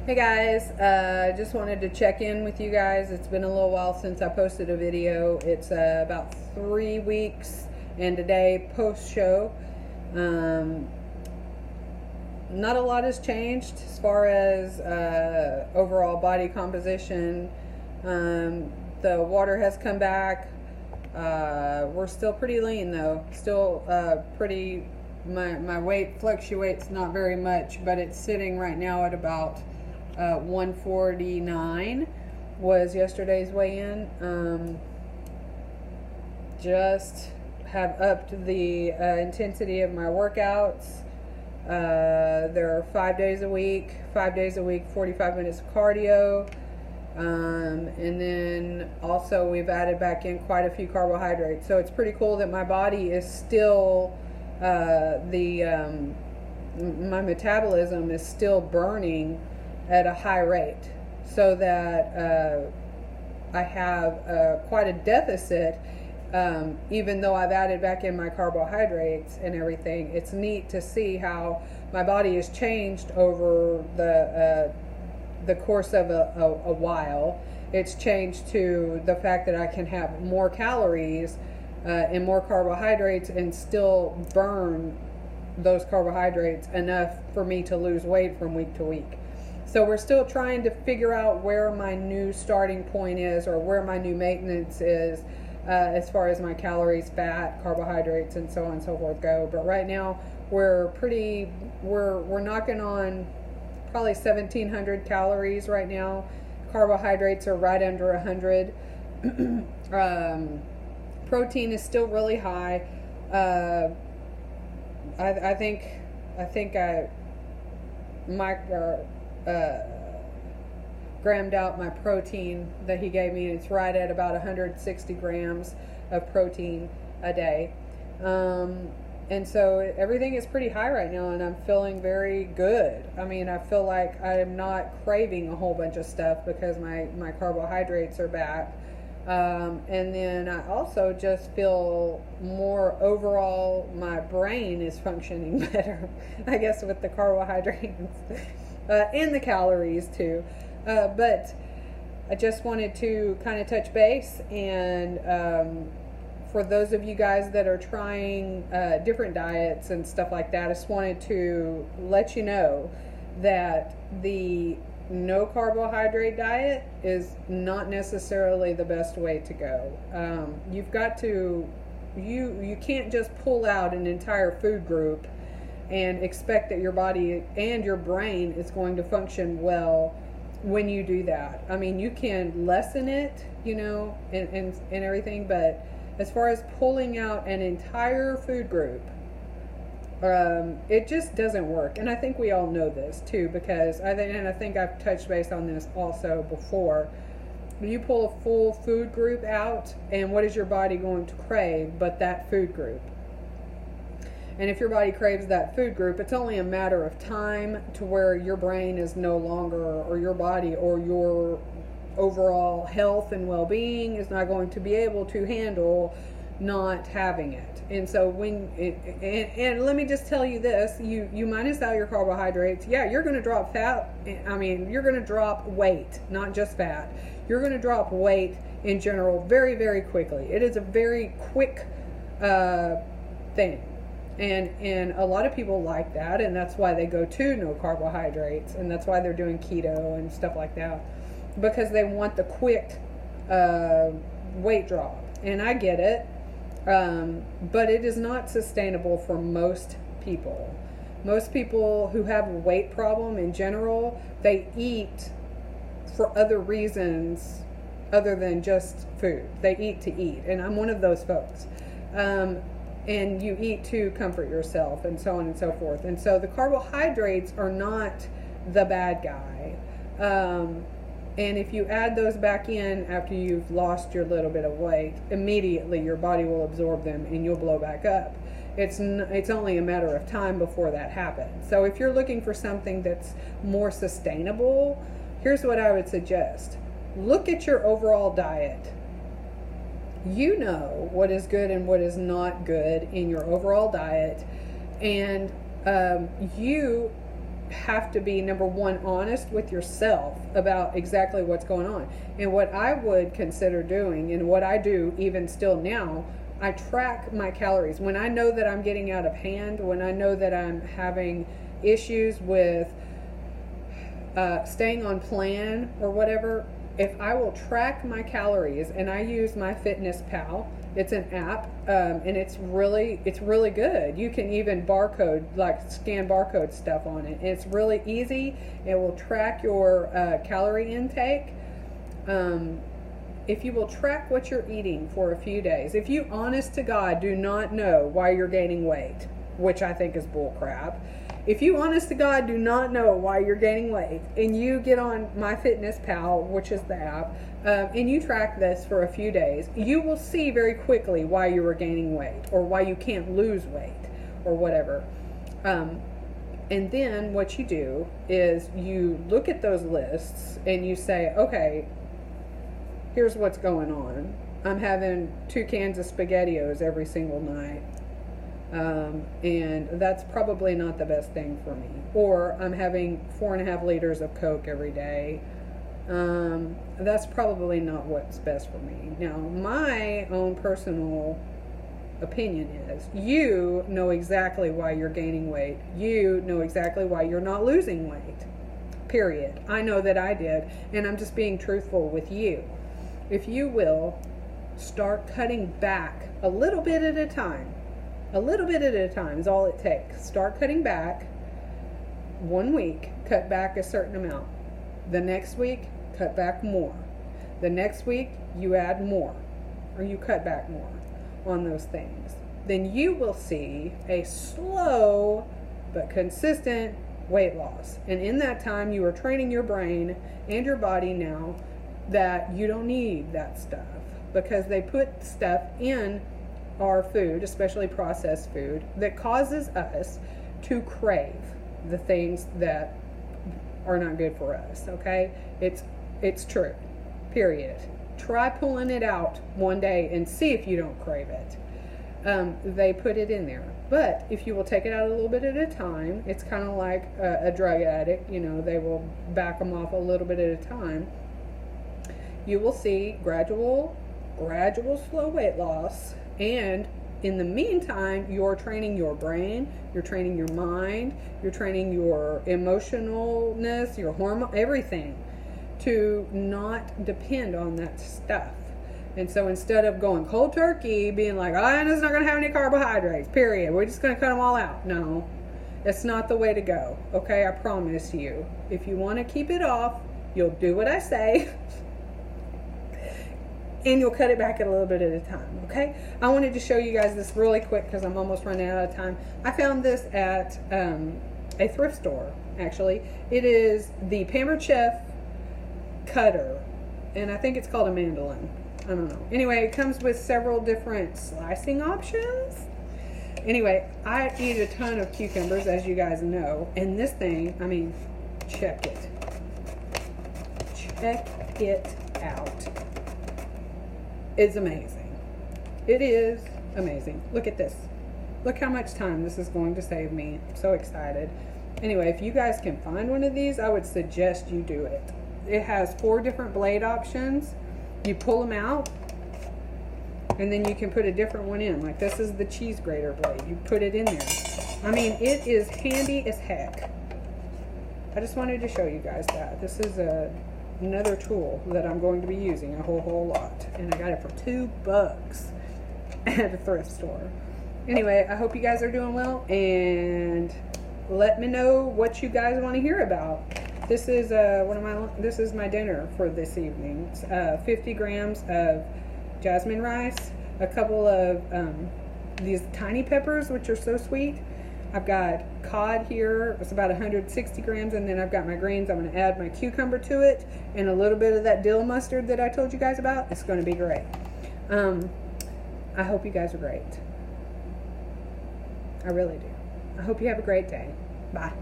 Hey guys, just wanted to check in with you guys. It's been a little while since I posted a video. It's about 3 weeks and a day post show. Um, Not a lot has changed as far as overall body composition. The water has come back. We're still pretty lean though. Still pretty. My weight fluctuates not very much, but it's sitting right now at about 149 was yesterday's weigh-in. Just have upped the intensity of my workouts. There are 5 days a week, 45 minutes of cardio. And then also we've added back in quite a few carbohydrates. So it's pretty cool that my body is still, my metabolism is still burning at a high rate, so that I have quite a deficit. Even though I've added back in my carbohydrates and everything, it's neat to see how my body has changed over the course of a while. It's changed to the fact that I can have more calories and more carbohydrates and still burn those carbohydrates enough for me to lose weight from week to week. So we're still trying to figure out where my new starting point is, or where my new maintenance is, as far as my calories, fat, carbohydrates, and so on and so forth go. But right now we're knocking on probably 1,700 calories right now. Carbohydrates are right under 100. Protein is still really high. I think I grammed out my protein that he gave me, and it's right at about 160 grams of protein a day. And so everything is pretty high right now, and I'm feeling very good. I mean, I feel like I'm not craving a whole bunch of stuff because my carbohydrates are back. And then I also just feel more overall, my brain is functioning better, I guess, with the carbohydrates and the calories too. But I just wanted to kind of touch base, and for those of you guys that are trying different diets and stuff like that, I just wanted to let you know that the no carbohydrate diet is not necessarily the best way to go. You've got to, you can't just pull out an entire food group and expect that your body and your brain is going to function well when you do that. I mean, you can lessen it, and everything, but as far as pulling out an entire food group, it just doesn't work. And I think we all know this too, because I think I've touched base on this also before. When you pull a full food group out, and what is your body going to crave but that food group? And if your body craves that food group, it's only a matter of time to where your brain is no longer, or your body, or your overall health and well-being is not going to be able to handle not having it. And so and let me just tell you this, you minus out your carbohydrates, yeah, you're going to drop fat. I mean, you're going to drop weight, not just fat. You're going to drop weight in general very, very quickly. It is a very quick thing. And a lot of people like that, and that's why they go to no carbohydrates, and that's why they're doing keto and stuff like that, because they want the quick weight drop. And I get it, but it is not sustainable for most people. Most people who have a weight problem in general, they eat for other reasons other than just food. They eat to eat, and I'm one of those folks. And you eat to comfort yourself, and so on and so forth. And so the carbohydrates are not the bad guy. And if you add those back in after you've lost your little bit of weight, immediately your body will absorb them and you'll blow back up. It's only a matter of time before that happens. So if you're looking for something that's more sustainable, here's what I would suggest. Look at your overall diet. You know what is good and what is not good in your overall diet, and you have to be, number one, honest with yourself about exactly what's going on. And what I would consider doing, and what I do even still now, I track my calories. When I know that I'm getting out of hand, when I know that I'm having issues with staying on plan or whatever, if I will track my calories, and I use my Fitness Pal. It's an app, and it's really good. You can even barcode, like scan barcode stuff on it. It's really easy. It will track your calorie intake. If you will track what you're eating for a few days, if you, honest to God, do not know why you're gaining weight, which I think is bull crap. If you, honest to God, do not know why you're gaining weight, and you get on MyFitnessPal, which is the app, and you track this for a few days, you will see very quickly why you are gaining weight, or why you can't lose weight, or whatever. And then what you do is you look at those lists and you say, okay, here's what's going on. I'm having 2 cans of SpaghettiOs every single night. And that's probably not the best thing for me. Or I'm having 4.5 liters of Coke every day. That's probably not what's best for me. Now, my own personal opinion is, you know exactly why you're gaining weight. You know exactly why you're not losing weight. Period. I know that I did, and I'm just being truthful with you. If you will start cutting back a little bit at a time, a little bit at a time is all it takes. Start cutting back. 1 week, cut back a certain amount. The next week, cut back more. The next week, you add more, or you cut back more on those things. Then you will see a slow but consistent weight loss. And in that time, you are training your brain and your body now that you don't need that stuff, because they put stuff in our food, especially processed food, that causes us to crave the things that are not good for us. Okay, it's true, period. Try pulling it out one day and see if you don't crave it. They put it in there, but if you will take it out a little bit at a time, it's kind of like a drug addict. You know, they will back them off a little bit at a time. You will see gradual slow weight loss. And in the meantime, you're training your brain, you're training your mind, you're training your emotionalness, your hormone, everything, to not depend on that stuff. And so instead of going cold turkey, being like, I'm just not going to have any carbohydrates, period, we're just going to cut them all out. No, that's not the way to go. Okay, I promise you. If you want to keep it off, you'll do what I say. And you'll cut it back a little bit at a time, okay? I wanted to show you guys this really quick because I'm almost running out of time. I found this at a thrift store, actually. It is the Pampered Chef cutter, and I think it's called a mandolin. I don't know. Anyway, it comes with several different slicing options. Anyway, I eat a ton of cucumbers, as you guys know, and this thing, I mean, check it. Check it out. It's amazing. It is amazing. Look at this. Look how much time this is going to save me. I'm so excited. Anyway, if you guys can find one of these, I would suggest you do it. It has 4 different blade options. You pull them out, and then you can put a different one in. Like this is the cheese grater blade. You put it in there. I mean, it is handy as heck. I just wanted to show you guys that. This is another tool that I'm going to be using a whole lot, and I got it for $2 at a thrift store. Anyway, I hope you guys are doing well, and let me know what you guys want to hear about. This is this is my dinner for this evening. It's 50 grams of jasmine rice, a couple of these tiny peppers, which are so sweet. I've got cod here. It's about 160 grams, and then I've got my greens. I'm going to add my cucumber to it and a little bit of that dill mustard that I told you guys about. It's going to be great. I hope you guys are great. I really do. I hope you have a great day. Bye.